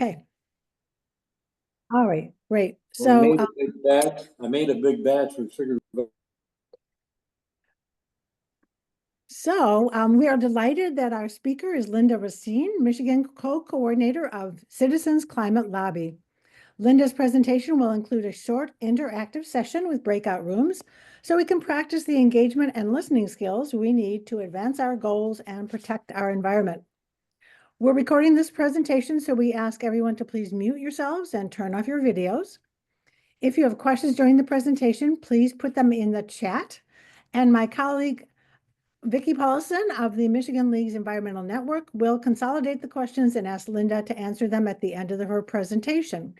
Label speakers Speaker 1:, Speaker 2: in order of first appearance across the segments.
Speaker 1: Okay. All right, great.
Speaker 2: Well,
Speaker 1: So,
Speaker 2: I made a big batch. We figured.
Speaker 1: we are delighted that our speaker is Linda Racine, Michigan co-coordinator of Citizens Climate Lobby. Linda's presentation will include a short interactive session with breakout rooms so we can practice the engagement and listening skills we need to advance our goals and protect our environment. We're recording this presentation, so we ask everyone to please mute yourselves and turn off your videos. If you have questions during the presentation, please put them in the chat. And my colleague, Vicki Paulson of the Michigan League's Environmental Network will consolidate the questions and ask Linda to answer them at the end of her presentation.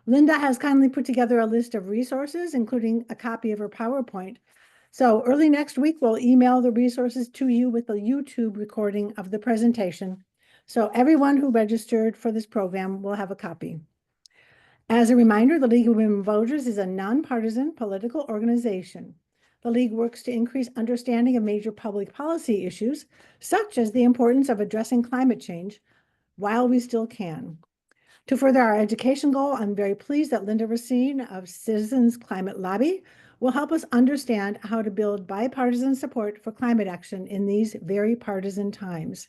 Speaker 1: Linda has kindly put together a list of resources, including a copy of her PowerPoint. So early next week, we'll email the resources to you with a YouTube recording of the presentation. So everyone who registered for this program will have a copy. As a reminder, the League of Women Voters is a nonpartisan political organization. The League works to increase understanding of major public policy issues, such as the importance of addressing climate change, while we still can. To further our education goal, I'm very pleased that Linda Racine of Citizens Climate Lobby will help us understand how to build bipartisan support for climate action in these very partisan times.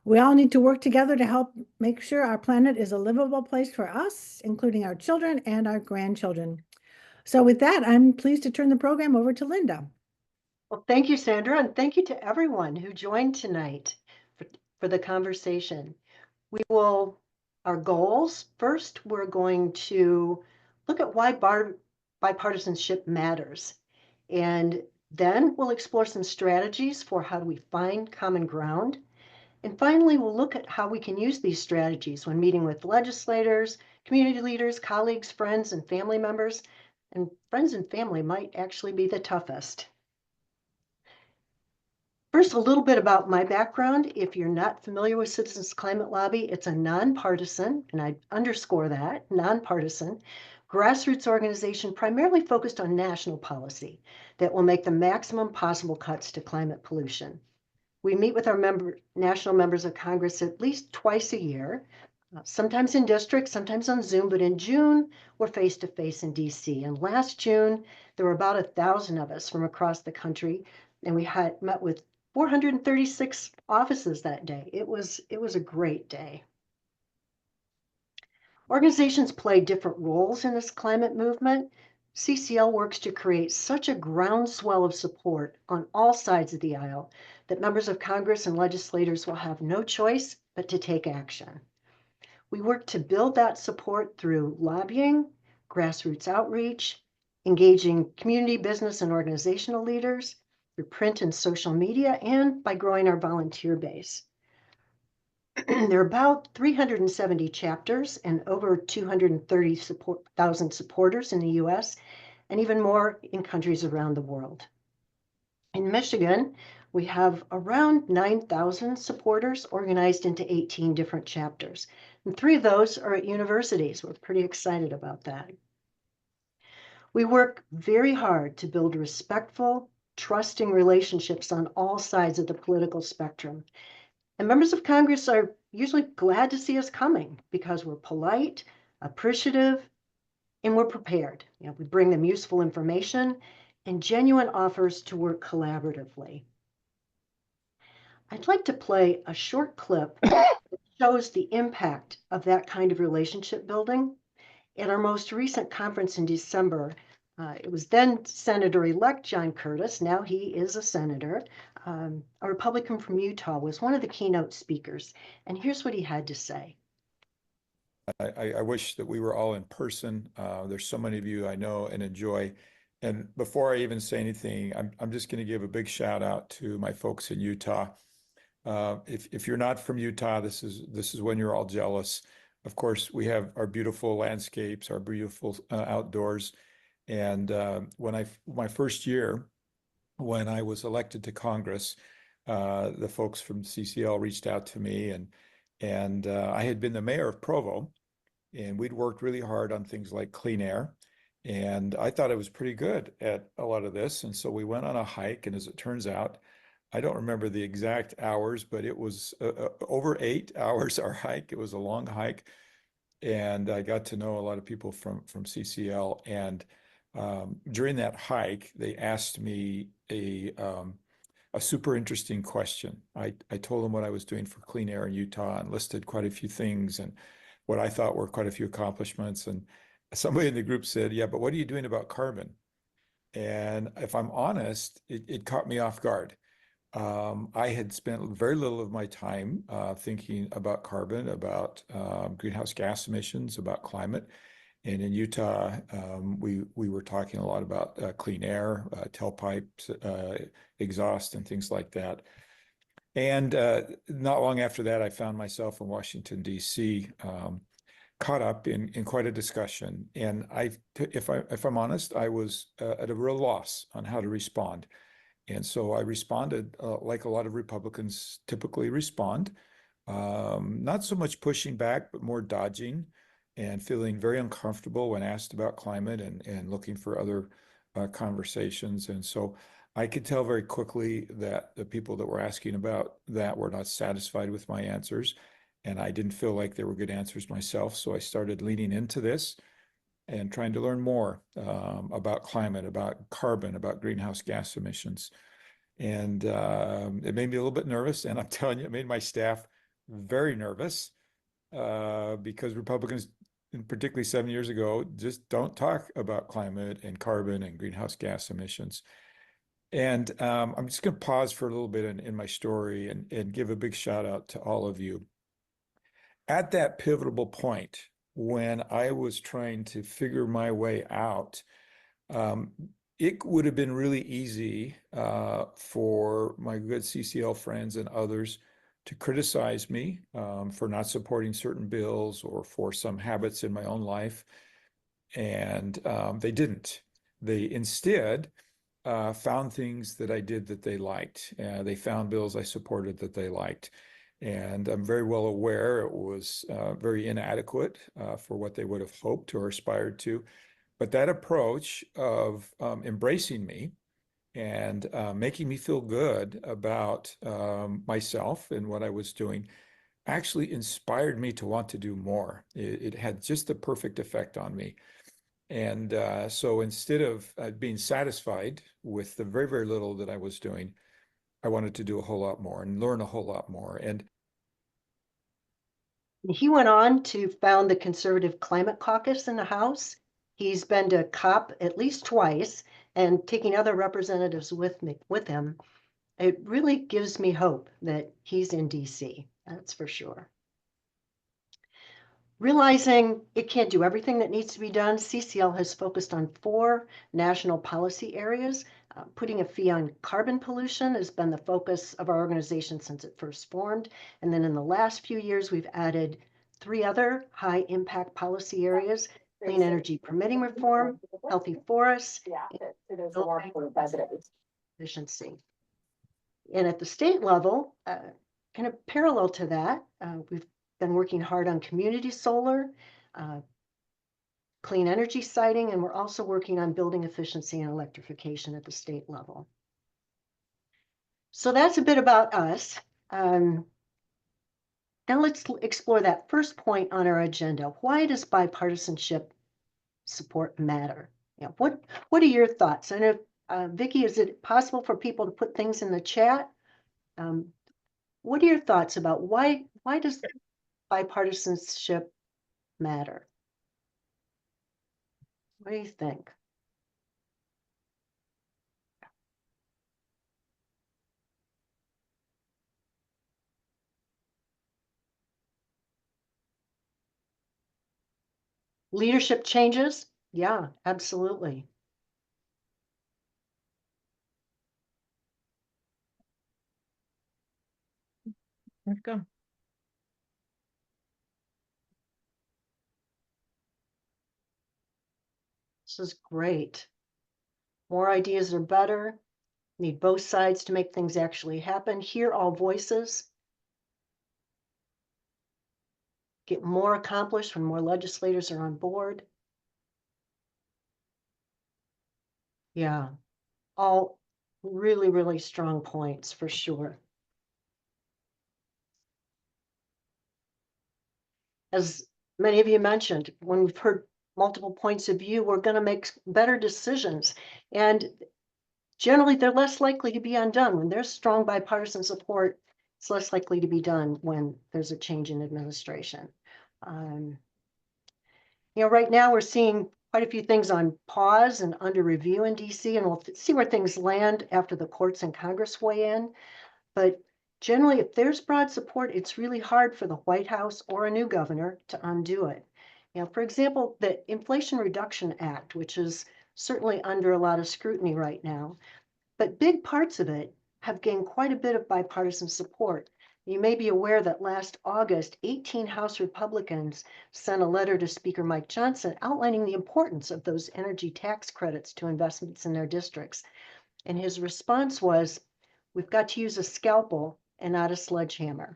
Speaker 1: We all need to work together to help make sure our planet is a livable place for us, including our children and our grandchildren. So with that, I'm pleased to turn the program over to Linda.
Speaker 3: Well, thank you, Sandra, and thank you to everyone who joined tonight for the conversation. Our goals, first, we're going to look at why bipartisanship matters. And then we'll explore some strategies for how do we find common ground. And finally, we'll look at how we can use these strategies when meeting with legislators, community leaders, colleagues, friends, and family members. And friends and family might actually be the toughest. First, a little bit about my background. If you're not familiar with Citizens Climate Lobby, it's a nonpartisan, and I underscore that, nonpartisan, grassroots organization primarily focused on national policy that will make the maximum possible cuts to climate pollution. We meet with our national members of Congress at least twice a year, sometimes in districts, sometimes on Zoom, but in June, we're face-to-face in DC. And last June, there were about 1,000 of us from across the country, and we had met with 436 offices that day. It was a great day. Organizations play different roles in this climate movement. CCL works to create such a groundswell of support on all sides of the aisle that members of Congress and legislators will have no choice but to take action. We work to build that support through lobbying, grassroots outreach, engaging community, business, and organizational leaders, through print and social media, and by growing our volunteer base. There are about 370 chapters and over 230,000 supporters in the US, and even more in countries around the world. In Michigan, we have around 9,000 supporters organized into 18 different chapters. And 3 of those are at universities. We're pretty excited about that. We work very hard to build respectful, trusting relationships on all sides of the political spectrum. And members of Congress are usually glad to see us coming because we're polite, appreciative, and we're prepared. We bring them useful information and genuine offers to work collaboratively. I'd like to play a short clip that shows the impact of that kind of relationship building. At our most recent conference in December, it was then Senator-elect John Curtis, now he is a senator, a Republican from Utah, was one of the keynote speakers. And here's what he had to say.
Speaker 4: I wish that we were all in person. There's so many of you I know and enjoy. And before I even say anything, I'm just going to give a big shout out to my folks in Utah. If you're not from Utah, this is when you're all jealous. Of course, we have our beautiful landscapes, our beautiful outdoors. And my first year, when I was elected to Congress, the folks from CCL reached out to me, and I had been the mayor of Provo, and we'd worked really hard on things like clean air. And I thought I was pretty good at a lot of this. And so we went on a hike, and as it turns out, I don't remember the exact hours, but it was over 8 hours our hike. It was a long hike. And I got to know a lot of people from CCL. And during that hike, they asked me a super interesting question. I told them what I was doing for clean air in Utah and listed quite a few things and what I thought were quite a few accomplishments. And somebody in the group said, "Yeah, but what are you doing about carbon?" And if I'm honest, it caught me off guard. I had spent very little of my time thinking about carbon, about greenhouse gas emissions, about climate. And in Utah, we were talking a lot about clean air, tailpipes, exhaust, and things like that. And not long after that, I found myself in Washington, D.C., caught up in quite a discussion. And if I'm honest, I was at a real loss on how to respond. And so I responded like a lot of Republicans typically respond, not so much pushing back, but more dodging and feeling very uncomfortable when asked about climate and looking for other conversations. And so I could tell very quickly that the people that were asking about that were not satisfied with my answers. And I didn't feel like they were good answers myself. So I started leaning into this and trying to learn more about climate, about carbon, about greenhouse gas emissions. And it made me a little bit nervous. And I'm telling you, it made my staff very nervous because Republicans, and particularly 7 years ago, just don't talk about climate and carbon and greenhouse gas emissions. And I'm just going to pause for a little bit in my story and give a big shout out to all of you. At that pivotal point, when I was trying to figure my way out, it would have been really easy for my good CCL friends and others to criticize me for not supporting certain bills or for some habits in my own life. And they didn't. They instead found things that I did that they liked. They found bills I supported that they liked. And I'm very well aware it was very inadequate for what they would have hoped or aspired to. But that approach of embracing me and making me feel good about myself and what I was doing actually inspired me to want to do more. It had just the perfect effect on me. And so instead of being satisfied with the very, very little that I was doing, I wanted to do a whole lot more and learn a whole lot more. And
Speaker 3: he went on to found the Conservative Climate Caucus in the House. He's been to COP at least twice and taking other representatives with him. It really gives me hope that he's in DC, that's for sure. Realizing it can't do everything that needs to be done, CCL has focused on 4 national policy areas. Putting a fee on carbon pollution has been the focus of our organization since it first formed. And then in the last few years, we've added 3 other high impact policy areas: clean energy permitting reform, healthy forests, and efficiency. And at the state level, kind of parallel to that, we've been working hard on community solar, clean energy siting, and we're also working on building efficiency and electrification at the state level. So that's a bit about us. Now let's explore that first point on our agenda. Why does bipartisanship support matter? What are your thoughts? I know, Vicki, is it possible for people to put things in the chat? What are your thoughts about why does bipartisanship matter? What do you think? Leadership changes? Yeah, absolutely.
Speaker 5: Let's go.
Speaker 3: This is great. More ideas are better. Need both sides to make things actually happen. Hear all voices. Get more accomplished when more legislators are on board. Yeah, all Really, really strong points for sure. As many of you mentioned, when we've heard multiple points of view, we're going to make better decisions. And generally, they're less likely to be undone. When there's strong bipartisan support, it's less likely to be done when there's a change in administration. Right now we're seeing quite a few things on pause and under review in DC, and we'll see where things land after the courts and Congress weigh in. But generally, if there's broad support, it's really hard for the White House or a new governor to undo it. For example, the Inflation Reduction Act, which is certainly under a lot of scrutiny right now, but big parts of it have gained quite a bit of bipartisan support. You may be aware that last August, 18 House Republicans sent a letter to Speaker Mike Johnson outlining the importance of those energy tax credits to investments in their districts. And his response was, we've got to use a scalpel and not a sledgehammer.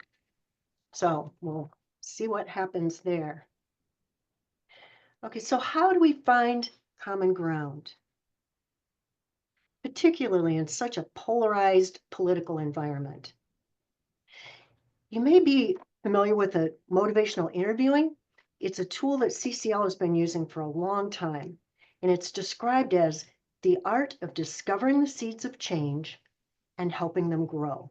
Speaker 3: So we'll see what happens there. Okay, so how do we find common ground? Particularly in such a polarized political environment. You may be familiar with a motivational interviewing. It's a tool that CCL has been using for a long time, and it's described as the art of discovering the seeds of change and helping them grow.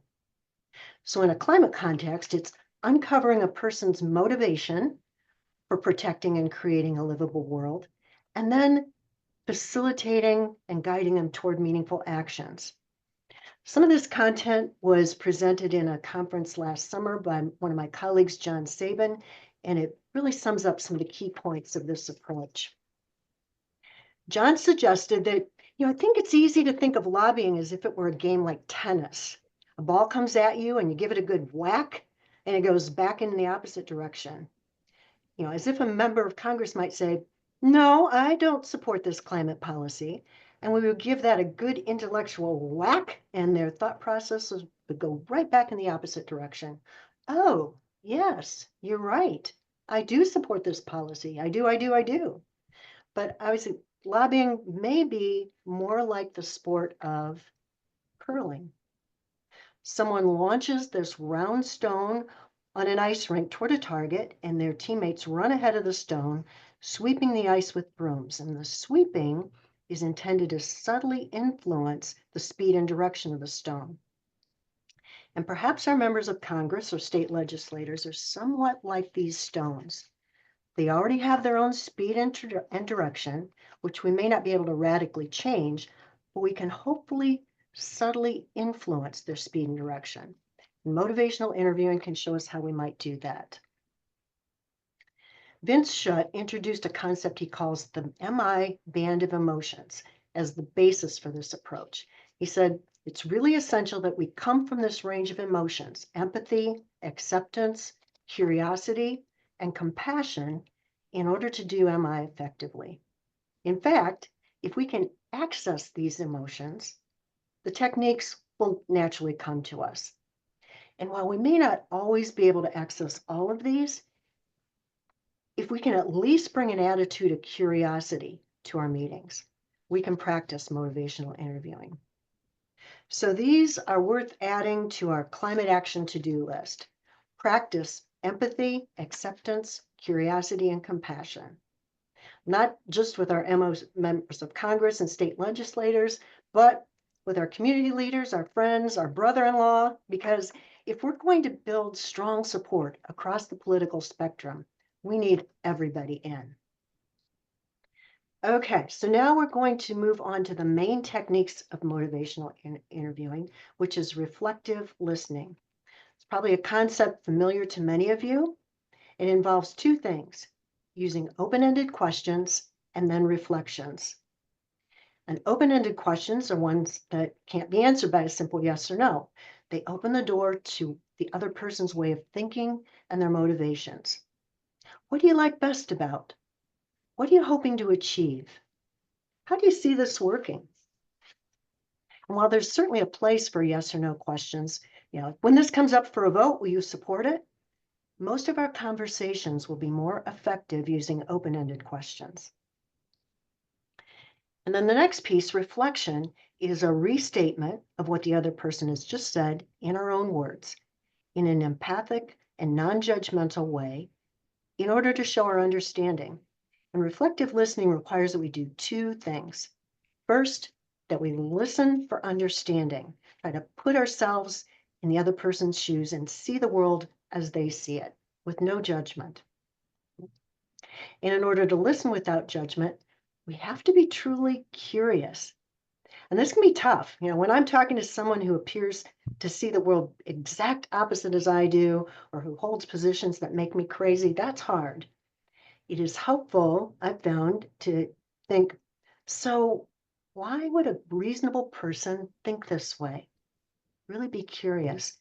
Speaker 3: So in a climate context, it's uncovering a person's motivation for protecting and creating a livable world, and then facilitating and guiding them toward meaningful actions. Some of this content was presented in a conference last summer by one of my colleagues, John Sabin, and it really sums up some of the key points of this approach. John suggested that, I think it's easy to think of lobbying as if it were a game like tennis. A ball comes at you and you give it a good whack and it goes back in the opposite direction. As if a member of Congress might say, no, I don't support this climate policy. And we would give that a good intellectual whack, and their thought processes would go right back in the opposite direction. Oh, yes, you're right. I do support this policy. I do. But obviously, lobbying may be more like the sport of curling. Someone launches this round stone on an ice rink toward a target, and their teammates run ahead of the stone, sweeping the ice with brooms. And the sweeping is intended to subtly influence the speed and direction of the stone. And perhaps our members of Congress or state legislators are somewhat like these stones. They already have their own speed and direction, which we may not be able to radically change, but we can hopefully subtly influence their speed and direction. And motivational interviewing can show us how we might do that. Vince Schutt introduced a concept he calls the MI band of emotions as the basis for this approach. He said, it's really essential that we come from this range of emotions, empathy, acceptance, curiosity, and compassion in order to do MI effectively. In fact, if we can access these emotions, the techniques will naturally come to us. And while we may not always be able to access all of these, if we can at least bring an attitude of curiosity to our meetings, we can practice motivational interviewing. So these are worth adding to our climate action to-do list. Practice empathy, acceptance, curiosity, and compassion. Not just with our members of Congress and state legislators, but with our community leaders, our friends, our brother-in-law, because if we're going to build strong support across the political spectrum, we need everybody in. Okay, so now we're going to move on to the main techniques of motivational interviewing, which is reflective listening. It's probably a concept familiar to many of you. It involves two things, using open-ended questions and then reflections. And open-ended questions are ones that can't be answered by a simple yes or no. They open the door to the other person's way of thinking and their motivations. What do you like best about? What are you hoping to achieve? How do you see this working? And while there's certainly a place for yes or no questions, when this comes up for a vote, will you support it? Most of our conversations will be more effective using open-ended questions. And then the next piece, reflection, is a restatement of what the other person has just said in our own words, in an empathic and non-judgmental way, in order to show our understanding. And reflective listening requires that we do two things. First, that we listen for understanding, try to put ourselves in the other person's shoes and see the world as they see it, with no judgment. And in order to listen without judgment, we have to be truly curious. And this can be tough. When I'm talking to someone who appears to see the world exact opposite as I do, or who holds positions that make me crazy, that's hard. It is helpful, I've found, to think, so why would a reasonable person think this way? Really be curious.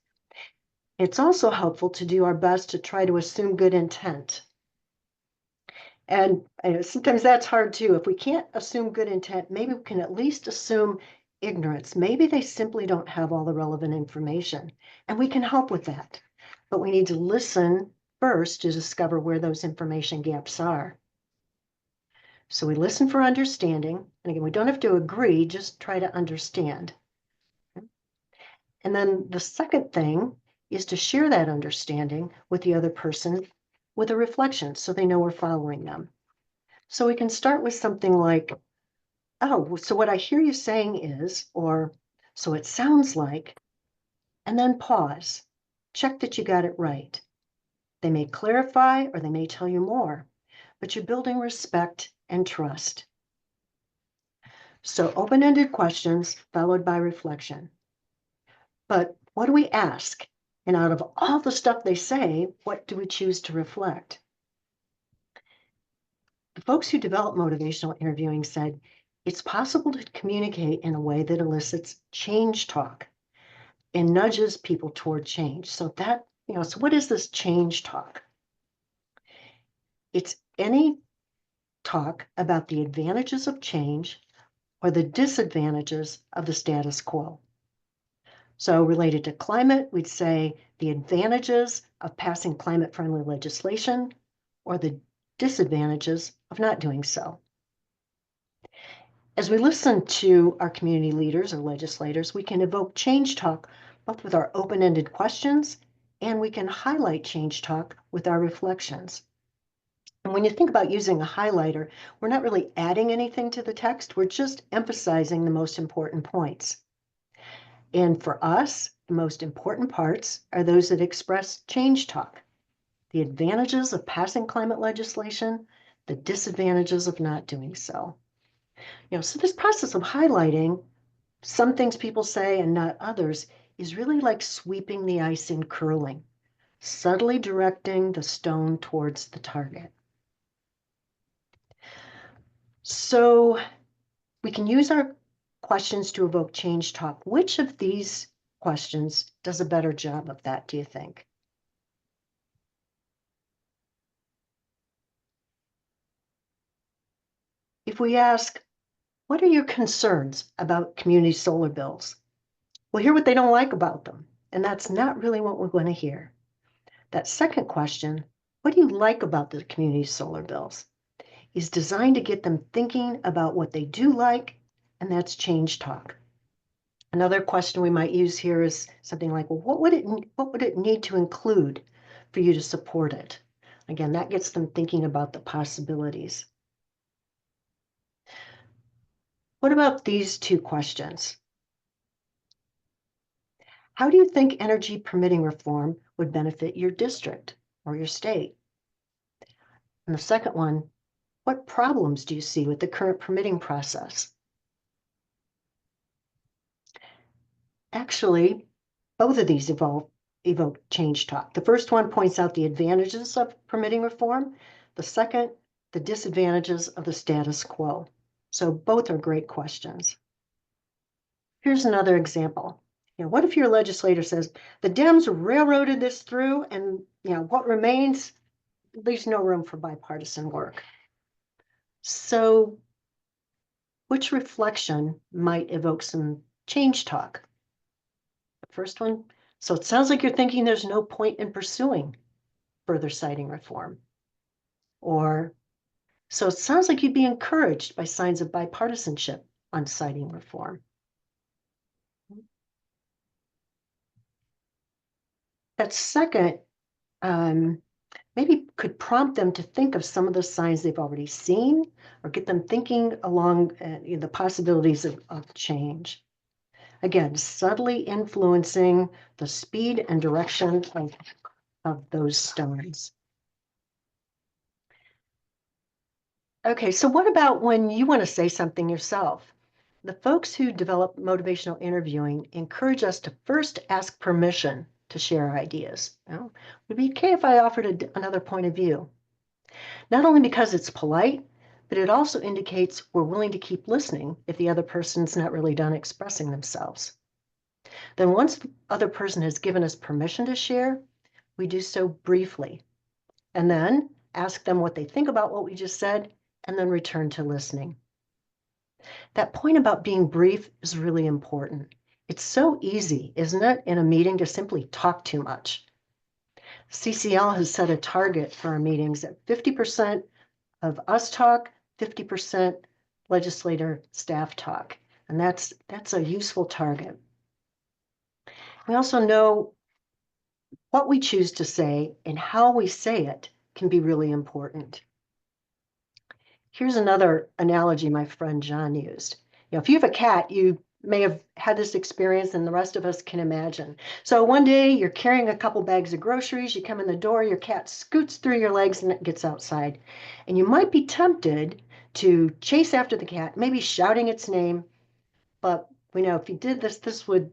Speaker 3: It's also helpful to do our best to try to assume good intent. And sometimes that's hard too. If we can't assume good intent, maybe we can at least assume ignorance. Maybe they simply don't have all the relevant information, and we can help with that. But we need to listen first to discover where those information gaps are. So we listen for understanding. And again, we don't have to agree, just try to understand. And then the second thing is to share that understanding with the other person with a reflection so they know we're following them. So we can start with something like, oh, so what I hear you saying is, or so it sounds like, and then pause, check that you got it right. They may clarify or they may tell you more, but you're building respect and trust. So open-ended questions followed by reflection. But what do we ask? And out of all the stuff they say, what do we choose to reflect? The folks who developed motivational interviewing said, it's possible to communicate in a way that elicits change talk and nudges people toward change. So that, so what is this change talk? It's any talk about the advantages of change or the disadvantages of the status quo. So related to climate, we'd say the advantages of passing climate-friendly legislation or the disadvantages of not doing so. As we listen to our community leaders or legislators, we can evoke change talk both with our open-ended questions and we can highlight change talk with our reflections. And when you think about using a highlighter, we're not really adding anything to the text, we're just emphasizing the most important points. And for us, the most important parts are those that express change talk, the advantages of passing climate legislation, the disadvantages of not doing so. So this process of highlighting some things people say and not others is really like sweeping the ice in curling, subtly directing the stone towards the target. So we can use our questions to evoke change talk. Which of these questions does a better job of that, do you think? If we ask, what are your concerns about community solar bills? We'll hear what they don't like about them, and that's not really what we're going to hear. That second question, what do you like about the community solar bills, is designed to get them thinking about what they do like, and that's change talk. Another question we might use here is something like, well, what would it need to include for you to support it? Again, that gets them thinking about the possibilities. What about these two questions? How do you think energy permitting reform would benefit your district or your state? And the second one, what problems do you see with the current permitting process? Actually, both of these evoke change talk. The first one points out the advantages of permitting reform. The second, the disadvantages of the status quo. So both are great questions. Here's another example. What if your legislator says, the Dems railroaded this through and what remains leaves no room for bipartisan work. So which reflection might evoke some change talk? The first one, so it sounds like you're thinking there's no point in pursuing further siting reform. Or, so it sounds like you'd be encouraged by signs of bipartisanship on siting reform. That second maybe could prompt them to think of some of the signs they've already seen or get them thinking along the possibilities of change. Again, subtly influencing the speed and direction of those stones. Okay, so what about when you want to say something yourself? The folks who develop motivational interviewing encourage us to first ask permission to share ideas. Would it be okay if I offered another point of view? Not only because it's polite, but it also indicates we're willing to keep listening if the other person's not really done expressing themselves. Then once the other person has given us permission to share, we do so briefly, and then ask them what they think about what we just said, and then return to listening. That point about being brief is really important. It's so easy, isn't it, in a meeting to simply talk too much. CCL has set a target for our meetings at 50% of us talk, 50% legislator staff talk. And that's a useful target. We also know what we choose to say and how we say it can be really important. Here's another analogy my friend John used. If you have a cat, you may have had this experience, and the rest of us can imagine. So one day you're carrying a couple bags of groceries, you come in the door, your cat scoots through your legs and it gets outside. And you might be tempted to chase after the cat, maybe shouting its name. But we know if you did this, we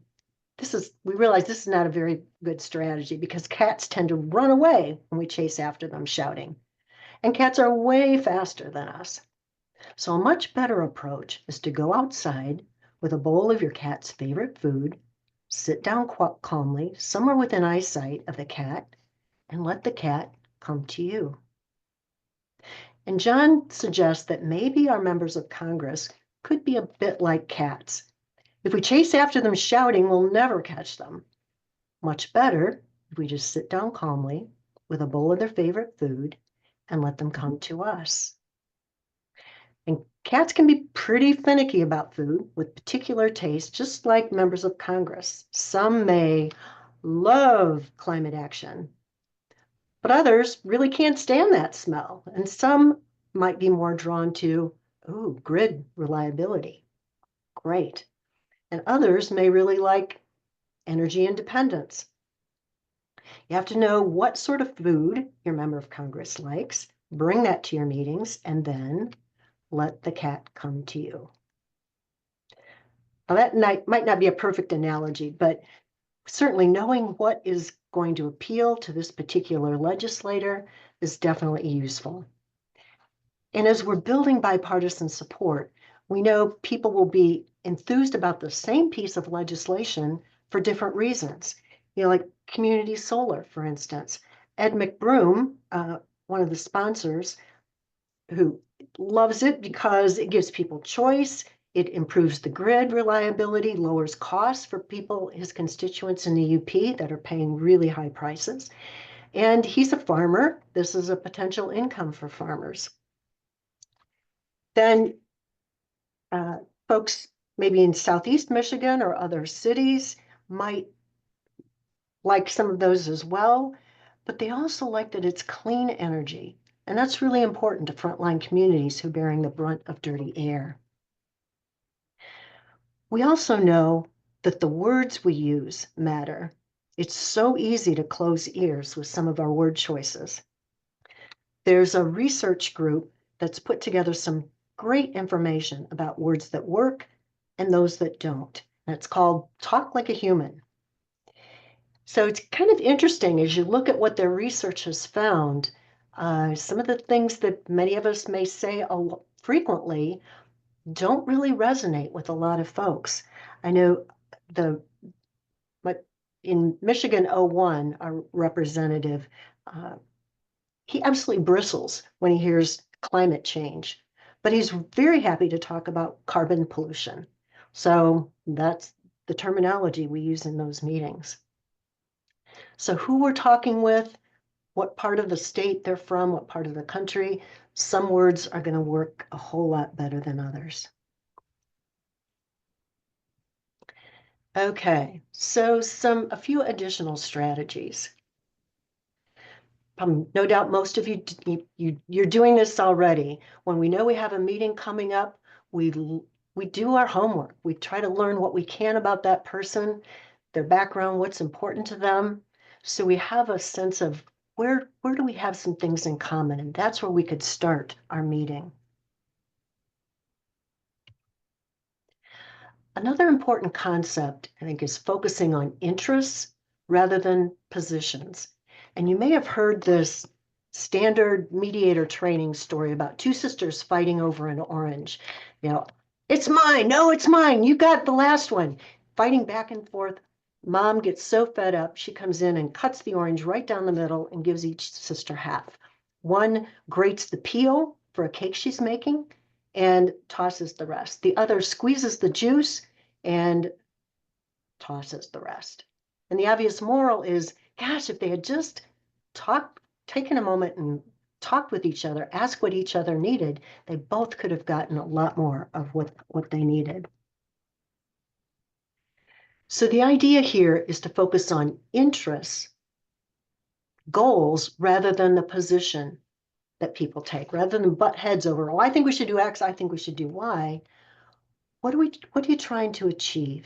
Speaker 3: realize this is not a very good strategy because cats tend to run away when we chase after them shouting. And cats are way faster than us. So a much better approach is to go outside with a bowl of your cat's favorite food, sit down calmly somewhere within eyesight of the cat, and let the cat come to you. And John suggests that maybe our members of Congress could be a bit like cats. If we chase after them shouting, we'll never catch them. Much better if we just sit down calmly with a bowl of their favorite food and let them come to us. And cats can be pretty finicky about food with particular tastes, just like members of Congress. Some may love climate action, but others really can't stand that smell. And some might be more drawn to, grid reliability. Great. And others may really like energy independence. You have to know what sort of food your member of Congress likes, bring that to your meetings, and then let the cat come to you. Now, that might not be a perfect analogy, but certainly knowing what is going to appeal to this particular legislator is definitely useful. And as we're building bipartisan support, we know people will be enthused about the same piece of legislation for different reasons. Like community solar, for instance. Ed McBroom, one of the sponsors, who loves it because it gives people choice. It improves the grid reliability, lowers costs for people, his constituents in the UP that are paying really high prices. And he's a farmer. This is a potential income for farmers. Then folks maybe in Southeast Michigan or other cities might like some of those as well, but they also like that it's clean energy. And that's really important to frontline communities who are bearing the brunt of dirty air. We also know that the words we use matter. It's so easy to close ears with some of our word choices. There's a research group that's put together some great information about words that work and those that don't. And it's called Talk Like a Human. So it's kind of interesting as you look at what their research has found. Some of the things that many of us may say frequently don't really resonate with a lot of folks. I know in Michigan 01, our representative, he absolutely bristles when he hears climate change, but he's very happy to talk about carbon pollution. So that's the terminology we use in those meetings. So who we're talking with, what part of the state they're from, what part of the country, some words are going to work a whole lot better than others. Okay, so a few additional strategies. No doubt most of you're doing this already. When we know we have a meeting coming up, we do our homework. We try to learn what we can about that person, their background, what's important to them. So we have a sense of where do we have some things in common, and that's where we could start our meeting. Another important concept, I think, is focusing on interests rather than positions. And you may have heard this standard mediator training story about two sisters fighting over an orange. You know, it's mine. No, it's mine. You got the last one. Fighting back and forth. Mom gets so fed up, she comes in and cuts the orange right down the middle and gives each sister half. One grates the peel for a cake she's making and tosses the rest. The other squeezes the juice and tosses the rest. And the obvious moral is, gosh, if they had just taken a moment and talked with each other, asked what each other needed, they both could have gotten a lot more of what they needed. So the idea here is to focus on interests, goals, rather than the position that people take, rather than butt heads over, oh, I think we should do X, I think we should do Y. What are you trying to achieve?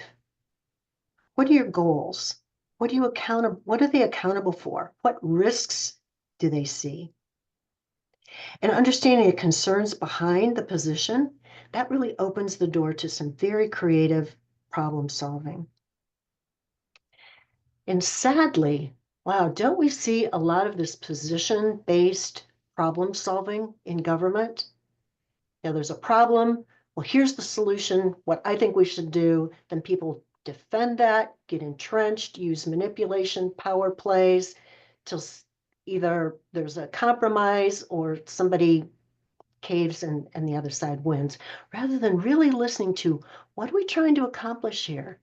Speaker 3: What are your goals? What are they accountable for? What risks do they see? And understanding the concerns behind the position, that really opens the door to some very creative problem solving. And sadly, wow, don't we see a lot of this position-based problem solving in government? There's a problem. Well, here's the solution, what I think we should do. Then people defend that, get entrenched, use manipulation, power plays, till either there's a compromise or somebody caves and the other side wins, rather than really listening to what are we trying to accomplish here?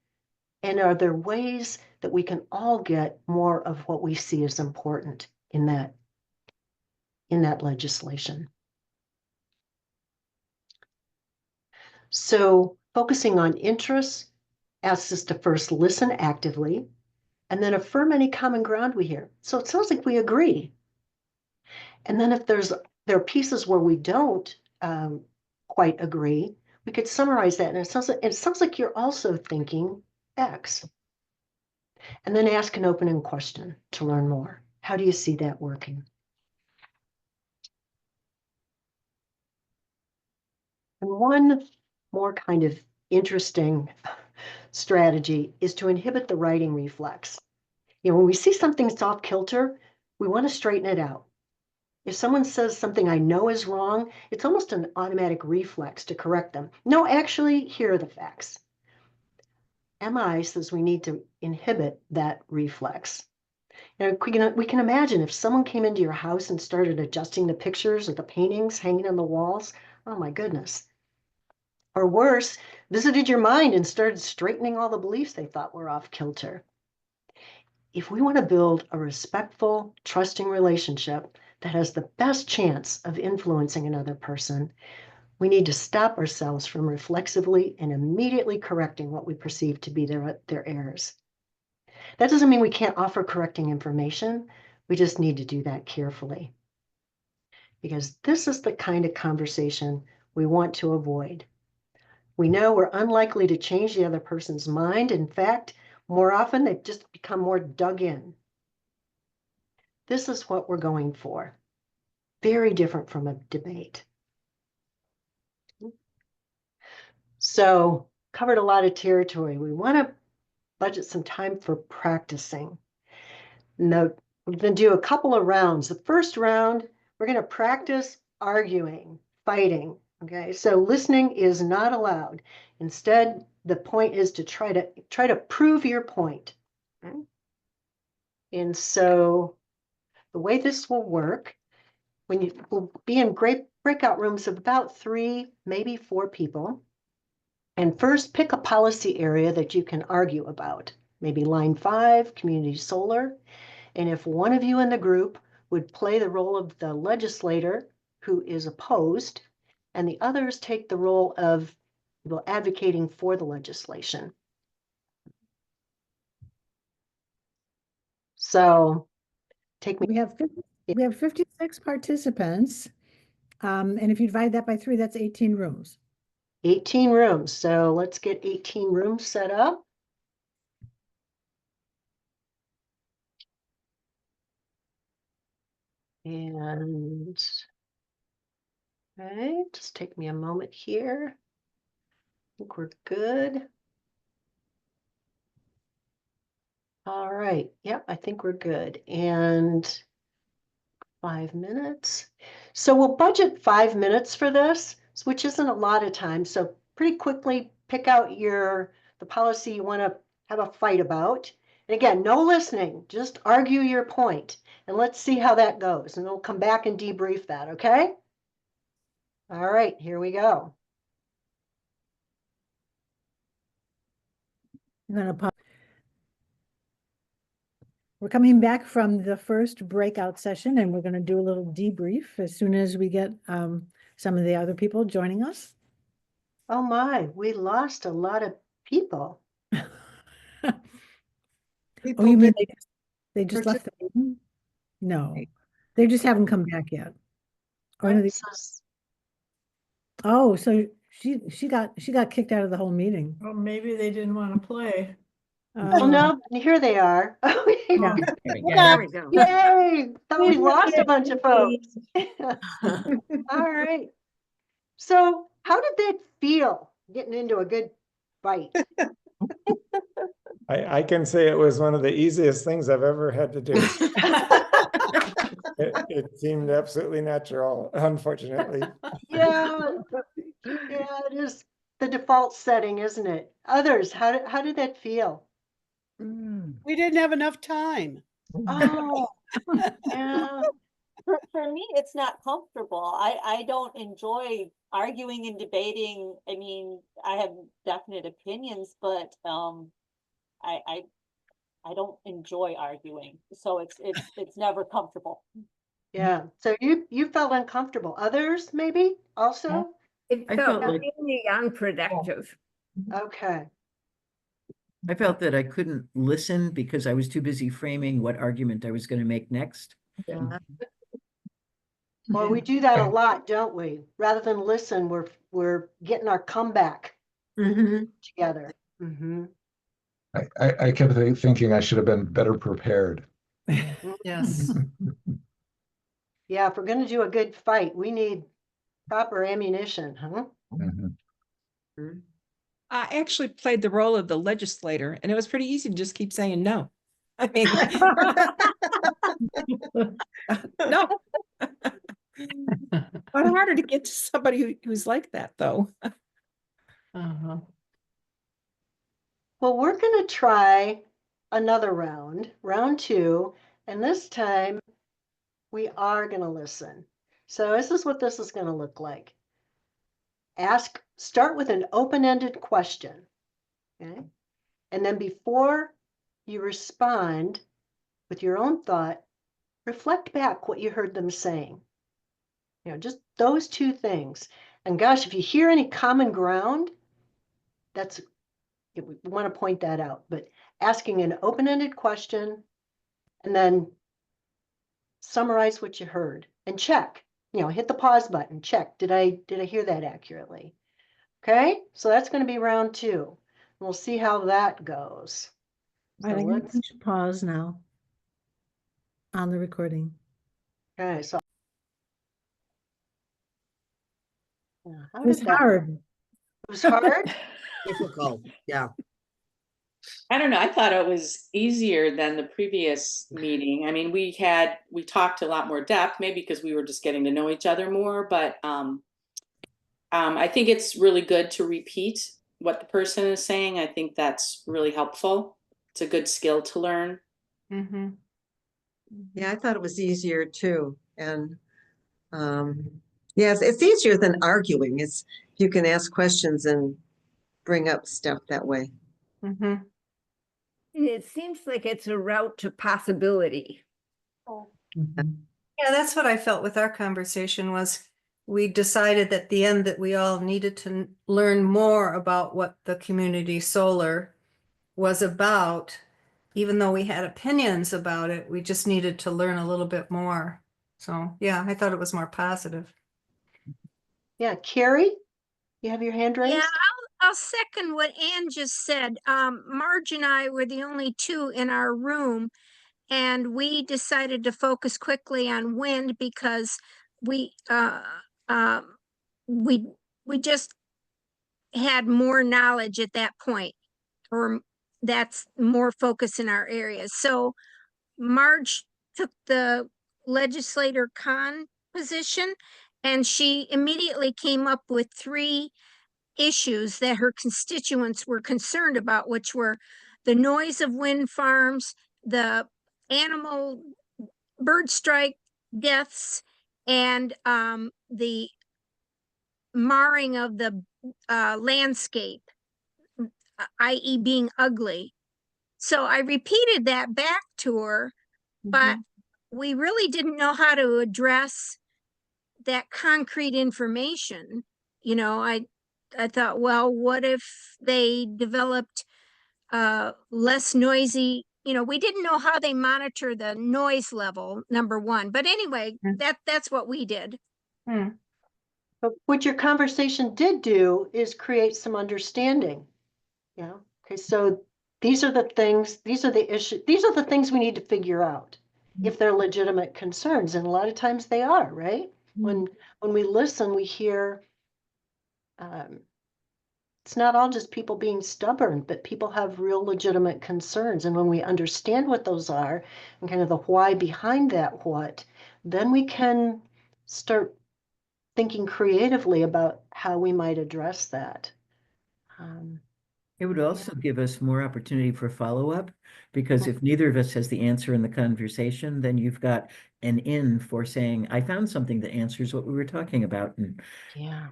Speaker 3: And are there ways that we can all get more of what we see as important in that legislation? So focusing on interests asks us to first listen actively and then affirm any common ground we hear. So it sounds like we agree. And then if there are pieces where we don't quite agree, we could summarize that. And it sounds like you're also thinking X. And then ask an open-ended question to learn more. How do you see that working? And one more kind of interesting strategy is to inhibit the writing reflex. When we see something off kilter, we want to straighten it out. If someone says something I know is wrong, it's almost an automatic reflex to correct them. No, actually, here are the facts. MI says we need to inhibit that reflex. We can imagine if someone came into your house and started adjusting the pictures or the paintings hanging on the walls, oh my goodness. Or worse, visited your mind and started straightening all the beliefs they thought were off kilter. If we want to build a respectful, trusting relationship that has the best chance of influencing another person, we need to stop ourselves from reflexively and immediately correcting what we perceive to be their errors. That doesn't mean we can't offer correcting information. We just need to do that carefully. Because this is the kind of conversation we want to avoid. We know we're unlikely to change the other person's mind. In fact, more often they've just become more dug in. This is what we're going for. Very different from a debate. So, covered a lot of territory. We want to budget some time for practicing. Now, we're going to do a couple of rounds. The first round, we're going to practice arguing, fighting. Okay, so listening is not allowed. Instead, the point is to try to prove your point. Okay? And so the way this will work, we'll be in great breakout rooms of about 3, maybe 4 people. And first, pick a policy area that you can argue about. Maybe line 5, community solar. And if one of you in the group would play the role of the legislator who is opposed, and the others take the role of advocating for the legislation. So take me
Speaker 1: We have 56 participants. And if you divide that by 3, that's 18 rooms.
Speaker 3: 18 rooms. So let's get 18 rooms set up. And okay, just take me a moment here. I think we're good. All right. Yep, I think we're good. And 5 minutes. So we'll budget 5 minutes for this, which isn't a lot of time. So pretty quickly pick out the policy you want to have a fight about. And again, no listening, just argue your point. And let's see how that goes. And we'll come back and debrief that, okay? All right, here we go.
Speaker 1: We're coming back from the first breakout session, and we're going to do a little debrief as soon as we get some of the other people joining us.
Speaker 3: Oh my, we lost a lot of people.
Speaker 1: Oh,
Speaker 5: People
Speaker 1: you mean
Speaker 5: that-
Speaker 1: they just left the meeting? No, they just haven't come back yet. Or no, oh, so she got kicked out of the whole meeting.
Speaker 5: Well, maybe they didn't want to play.
Speaker 3: Oh no, here they are.
Speaker 1: Yeah.
Speaker 5: There we go.
Speaker 3: Yay! Thought we lost a bunch of folks. All right. So how did that feel, getting into a good fight?
Speaker 6: I can say it was one of the easiest things I've ever had to do. It seemed absolutely natural, unfortunately.
Speaker 3: Yeah, it is the default setting, isn't it? Others, how did that feel?
Speaker 7: We didn't have enough time.
Speaker 3: Oh, yeah.
Speaker 8: For me, it's not comfortable. I don't enjoy arguing and debating. I mean, I have definite opinions, but I don't enjoy arguing. So it's never comfortable.
Speaker 3: Yeah. So you felt uncomfortable. Others maybe also?
Speaker 9: It
Speaker 5: I
Speaker 9: felt
Speaker 5: felt like-
Speaker 9: really unproductive.
Speaker 3: Okay.
Speaker 5: I felt that I couldn't listen because I was too busy framing what argument I was going to make next.
Speaker 3: Well, we do that a lot, don't we? Rather than listen, we're getting our comeback together. Mm-hmm.
Speaker 10: I kept thinking I should have been better prepared.
Speaker 5: Yes.
Speaker 3: Yeah, if we're going to do a good fight, we need proper ammunition, huh?
Speaker 10: Mhm.
Speaker 11: I actually played the role of the legislator, and it was pretty easy to just keep saying no. I mean, no. But harder to get to somebody who's like that, though.
Speaker 5: Uh-huh.
Speaker 3: Well, we're going to try another round, round 2, and this time we are going to listen. So this is what this is going to look like. Start with an open-ended question, okay? And then before you respond with your own thought, reflect back what you heard them saying. You know, just those 2 things. And gosh, if you hear any common ground, we want to point that out. But asking an open-ended question and then summarize what you heard and check. You know, hit the pause button. Check. Did I hear that accurately? Okay, so that's going to be round 2. We'll see how that goes.
Speaker 1: I think we should pause now on the recording.
Speaker 3: Okay, so
Speaker 1: It was hard.
Speaker 3: It was hard.
Speaker 7: Difficult, yeah.
Speaker 12: I don't know. I thought it was easier than the previous meeting. I mean, we talked a lot more depth, maybe because we were just getting to know each other more, but I think it's really good to repeat what the person is saying. I think that's really helpful. It's a good skill to learn.
Speaker 11: Mm-hmm.
Speaker 7: Yeah, I thought it was easier too. And yes, it's easier than arguing. It's you can ask questions and bring up stuff that way.
Speaker 11: Mm-hmm.
Speaker 9: It seems like it's a route to possibility.
Speaker 13: Yeah, that's what I felt with our conversation was we decided at the end that we all needed to learn more about what the community solar was about even though we had opinions about it, we just needed to learn a little bit more. So, yeah, I thought it was more positive.
Speaker 3: Yeah, Carrie, you have your hand raised?
Speaker 9: Yeah, I'll second what Ann just said. Marge and I were the only two in our room, and we decided to focus quickly on wind because we um we we just had more knowledge at that point, or that's more focus in our areas. So Marge took the legislator con position, and she immediately came up with 3 issues that her constituents were concerned about, which were the noise of wind farms, the animal bird strike deaths, and the marring of the landscape, i.e. being ugly. So I repeated that back to her, but we really didn't know how to address that concrete information. You know, I thought, well, what if they developed less noisy, you know, we didn't know how they monitor the noise level, number one. But anyway, that's what we did.
Speaker 3: But what your conversation did do is create some understanding. Yeah. Okay. So these are the things, these are the issues, these are the things we need to figure out if they're legitimate concerns. And a lot of times they are, right? When we listen, we hear it's not all just people being stubborn, but people have real legitimate concerns. And when we understand what those are and kind of the why behind that what, then we can start thinking creatively about how we might address that.
Speaker 5: It would also give us more opportunity for follow-up, because if neither of us has the answer in the conversation, then you've got an in for saying, I found something that answers what we were talking about. And
Speaker 3: Yeah.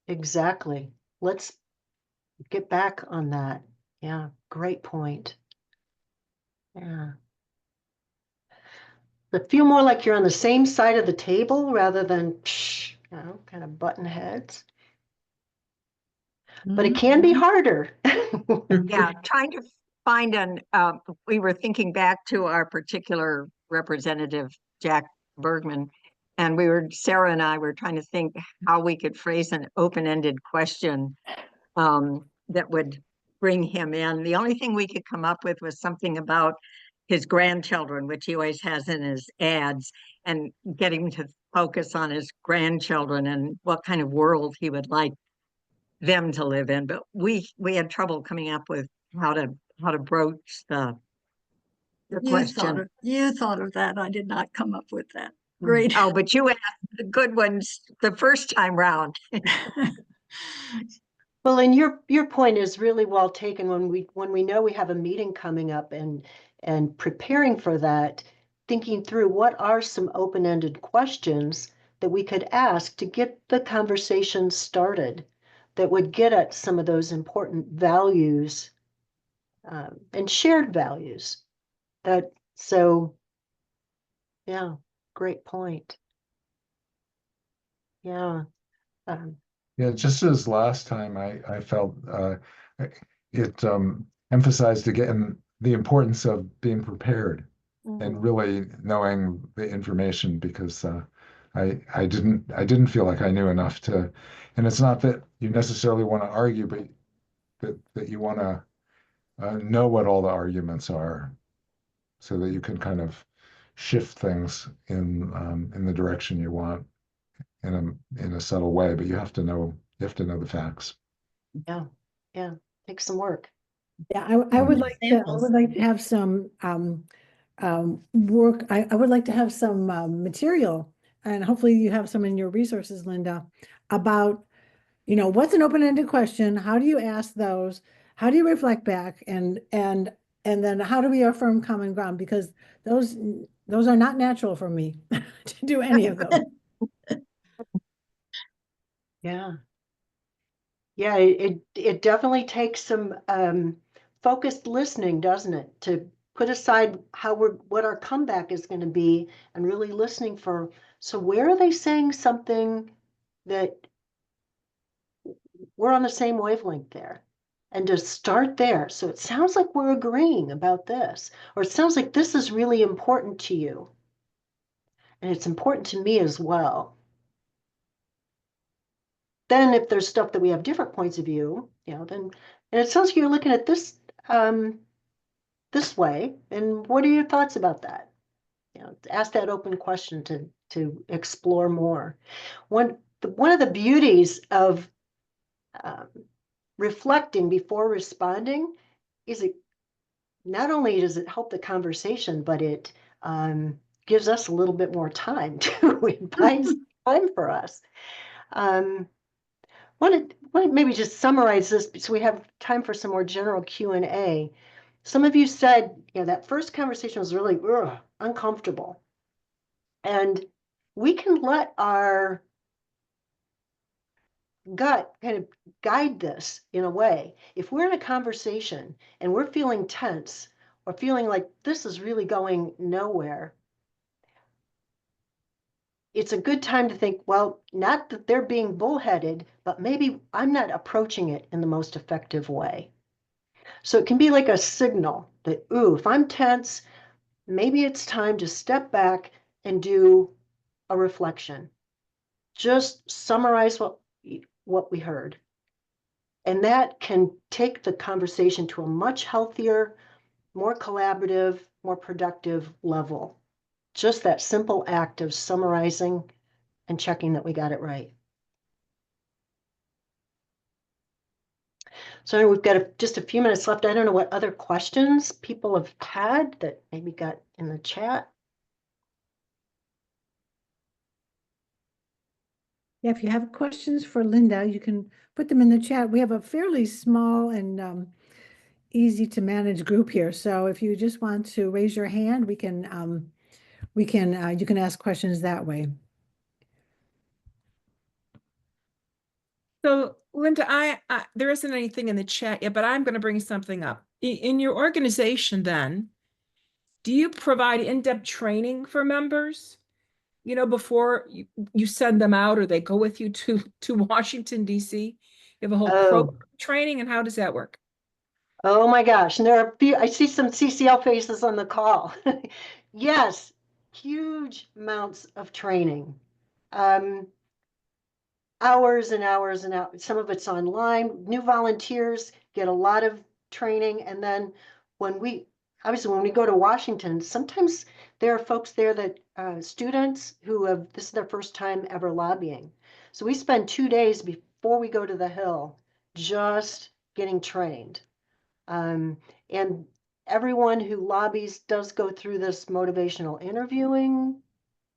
Speaker 3: Exactly. Let's get back on that. Yeah, great point. Yeah. But feel more like you're on the same side of the table rather than, you know, kind of button heads. But it can be harder.
Speaker 9: Yeah, trying to find we were thinking back to our particular representative, Jack Bergman, and Sarah and I were trying to think how we could phrase an open-ended question that would bring him in. The only thing we could come up with was something about his grandchildren, which he always has in his ads, and getting to focus on his grandchildren and what kind of world he would like them to live in. But we had trouble coming up with how to broach the question.
Speaker 14: You thought of that. I did not come up with that. Great.
Speaker 9: Oh, but you asked the good ones the first time round.
Speaker 3: Well, and your point is really well taken. When we know we have a meeting coming up and preparing for that, thinking through what are some open-ended questions that we could ask to get the conversation started that would get at some of those important values and shared values. Yeah, great point. Yeah.
Speaker 10: Yeah, just as last time, I felt it emphasized again the importance of being prepared and really knowing the information, because I didn't feel like I knew enough to, and it's not that you necessarily want to argue, but that you want to know what all the arguments are, so that you can kind of shift things in the direction you want in a subtle way. But you have to know the facts.
Speaker 3: Yeah. Takes some work.
Speaker 1: Yeah, I would like to have some work. I would like to have some material, and hopefully you have some in your resources, Linda, about, you know, what's an open-ended question? How do you ask those? How do you reflect back? And then how do we affirm common ground? Because those are not natural for me to do any of those.
Speaker 3: Yeah. Yeah, it definitely takes some focused listening, doesn't it? To put aside what our comeback is going to be and really listening for, so where are they saying something that we're on the same wavelength there? and to start there. So it sounds like we're agreeing about this, or it sounds like this is really important to you. And it's important to me as well. Then if there's stuff that we have different points of view, then, and it sounds like you're looking at this this way. And what are your thoughts about that? Ask that open question to explore more. One of the beauties of reflecting before responding is it not only does it help the conversation, but it gives us a little bit more time too. It buys time for us. Want to maybe just summarize this so we have time for some more general Q&A. Some of you said, that first conversation was really uncomfortable. And we can let our gut kind of guide this in a way. If we're in a conversation and we're feeling tense or feeling like this is really going nowhere, it's a good time to think, well, not that they're being bullheaded, but maybe I'm not approaching it in the most effective way. So it can be like a signal that, ooh, if I'm tense, maybe it's time to step back and do a reflection. Just summarize what we heard. And that can take the conversation to a much healthier, more collaborative, more productive level. Just that simple act of summarizing and checking that we got it right. So we've got just a few minutes left. I don't know what other questions people have had that maybe got in the chat.
Speaker 1: Yeah, if you have questions for Linda, you can put them in the chat. We have a fairly small and easy to manage group here. So if you just want to raise your hand, you can ask questions that way.
Speaker 11: So Linda, there isn't anything in the chat yet, but I'm going to bring something up. In your organization then, do you provide in-depth training for members? Before you send them out or they go with you to Washington, D.C.? You have a whole program training, and how does that work?
Speaker 3: Oh my gosh, and there are a few, I see some CCL faces on the call. Yes, huge amounts of training. Hours and hours and hours. Some of it's online. New volunteers get a lot of training. And then when we go to Washington, sometimes there are folks there that students who this is their first time ever lobbying. So we spend 2 days before we go to the Hill just getting trained. And everyone who lobbies does go through this motivational interviewing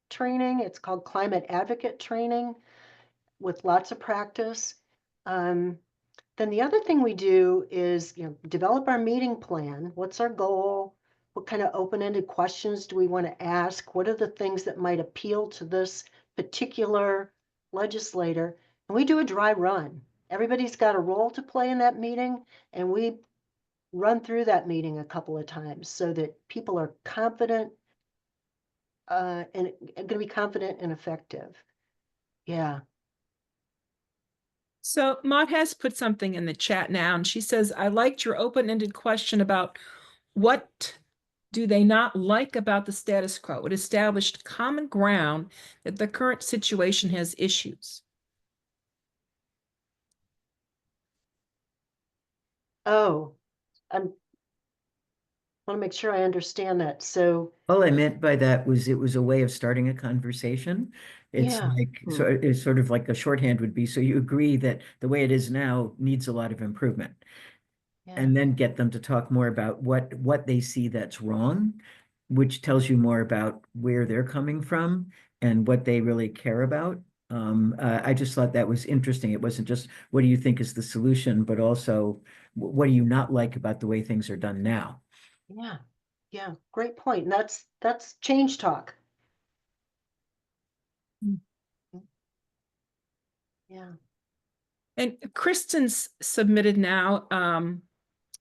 Speaker 3: training. It's called climate advocate training, with lots of practice. Then the other thing we do is, develop our meeting plan. What's our goal? What kind of open-ended questions do we want to ask? What are the things that might appeal to this particular legislator? And we do a dry run. Everybody's got a role to play in that meeting, and we run through that meeting a couple of times so that people are confident and going to be confident and effective. Yeah.
Speaker 11: So Maud has put something in the chat now, and she says, I liked your open-ended question about what do they not like about the status quo? It established common ground that the current situation has issues.
Speaker 3: Oh, I want to make sure I understand that. So
Speaker 5: all I meant by that was it was a way of starting a conversation. It's like, so it's sort of like a shorthand would be, so you agree that the way it is now needs a lot of improvement. And then get them to talk more about what they see that's wrong, which tells you more about where they're coming from and what they really care about. I just thought that was interesting. It wasn't just what do you think is the solution, but also what do you not like about the way things are done now?
Speaker 3: Yeah, great point. And that's change talk. Yeah.
Speaker 11: And Kristen's submitted now,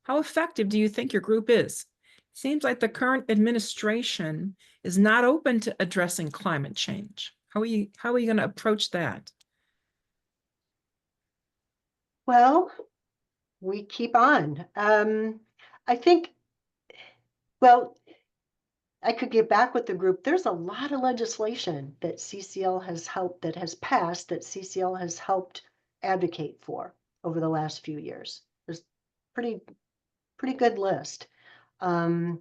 Speaker 11: how effective do you think your group is? Seems like the current administration is not open to addressing climate change. How are you going to approach that?
Speaker 3: Well, we keep on. I think, well, I could get back with the group. There's a lot of legislation that CCL has helped, that has passed, that CCL has helped advocate for over the last few years. There's pretty good list. And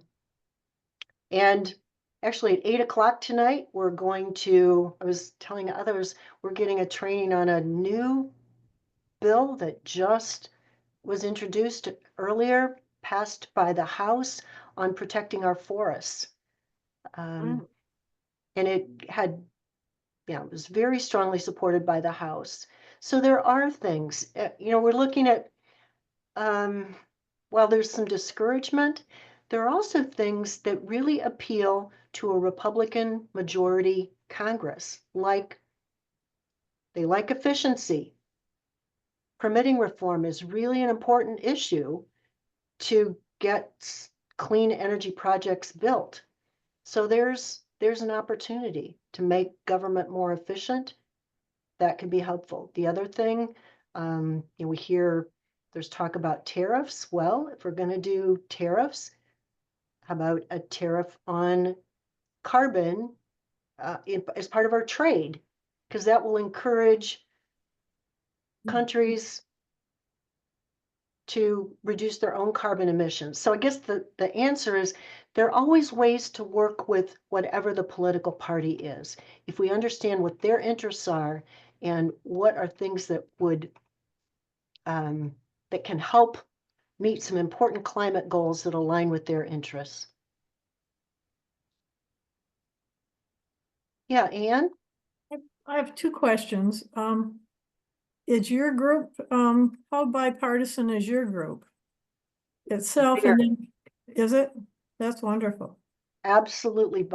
Speaker 3: actually at 8 o'clock tonight, we're going to, I was telling others, we're getting a training on a new bill that just was introduced earlier, passed by the House, on protecting our forests. And it had, it was very strongly supported by the House. So there are things, we're looking at, while there's some discouragement, there are also things that really appeal to a Republican majority Congress, like they like efficiency. Permitting reform is really an important issue to get clean energy projects built. So there's an opportunity to make government more efficient. That can be helpful. The other thing, we hear there's talk about tariffs. Well, if we're going to do tariffs, how about a tariff on carbon as part of our trade? Because that will encourage countries to reduce their own carbon emissions. So I guess the answer is there are always ways to work with whatever the political party is. If we understand what their interests are and what are things that would that can help meet some important climate goals that align with their interests. Yeah, Anne?
Speaker 14: I have two questions. Is your group, how bipartisan is your group itself? And then, is it? That's wonderful.
Speaker 3: Absolutely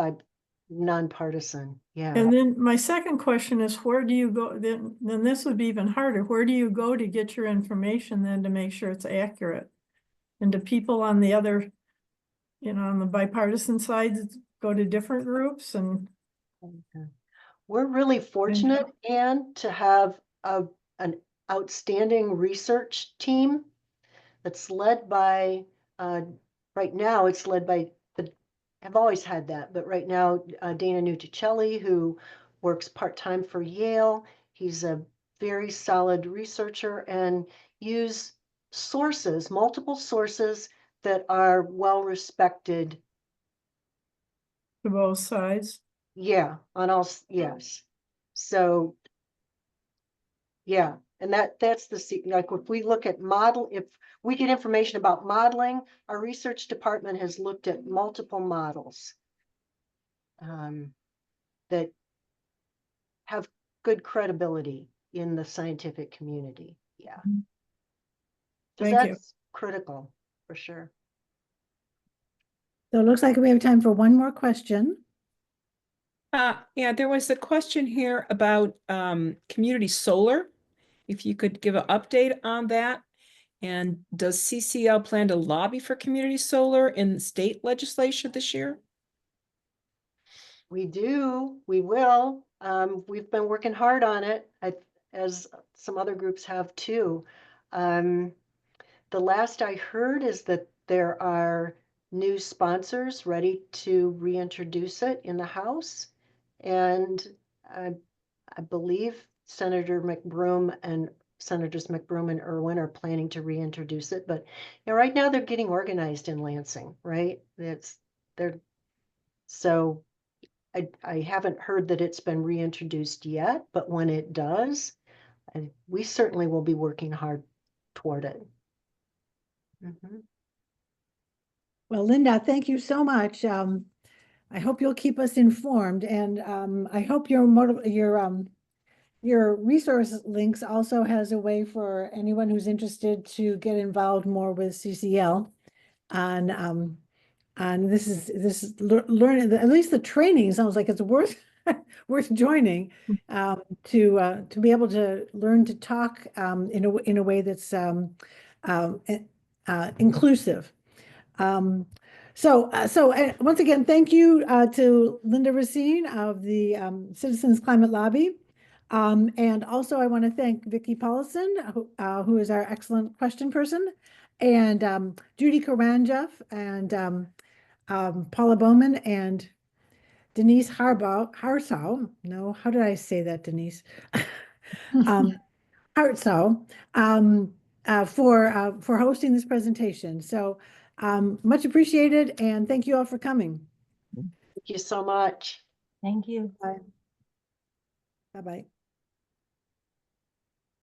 Speaker 3: nonpartisan. Yeah.
Speaker 14: And then my second question is, where do you go? Then this would be even harder. Where do you go to get your information then to make sure it's accurate? And do people on the other, on the bipartisan side go to different groups? And
Speaker 3: we're really fortunate, Anne, to have an outstanding research team that's led by, right now it's led by, I've always had that, but right now Dana Nuccicelli, who works part-time for Yale. He's a very solid researcher and use sources, multiple sources that are well respected.
Speaker 14: To both sides?
Speaker 3: Yeah, on all, yes. So, yeah, and that's the, like if we look at if we get information about modeling, our research department has looked at multiple models that have good credibility in the scientific community. Yeah. So that's critical for sure.
Speaker 1: So it looks like we have time for one more question.
Speaker 11: Yeah, there was a question here about community solar. If you could give an update on that. And does CCL plan to lobby for community solar in state legislation this year?
Speaker 3: We do, we will. We've been working hard on it, as some other groups have too. The last I heard is that there are new sponsors ready to reintroduce it in the House. And I believe Senator McBroom and Senators McBroom and Irwin are planning to reintroduce it. But right now they're getting organized in Lansing, right? So I haven't heard that it's been reintroduced yet, but when it does, we certainly will be working hard toward it.
Speaker 1: Well, Linda, thank you so much. I hope you'll keep us informed, and I hope your resource links also has a way for anyone who's interested to get involved more with CCL on this is learning, at least the training sounds like it's worth joining to be able to learn to talk in a way that's inclusive. So once again, thank you to Linda Racine of the Citizens Climate Lobby. And also I want to thank Vicki Paulson, who is our excellent question person, and Judy Karanjeff, and Paula Bowman, and Denise Hartsow. No, how did I say that, Denise? Hartsow, for hosting this presentation. So much appreciated, and thank you all for coming.
Speaker 3: Thank you so much.
Speaker 8: Thank you.
Speaker 1: Bye. Bye-bye.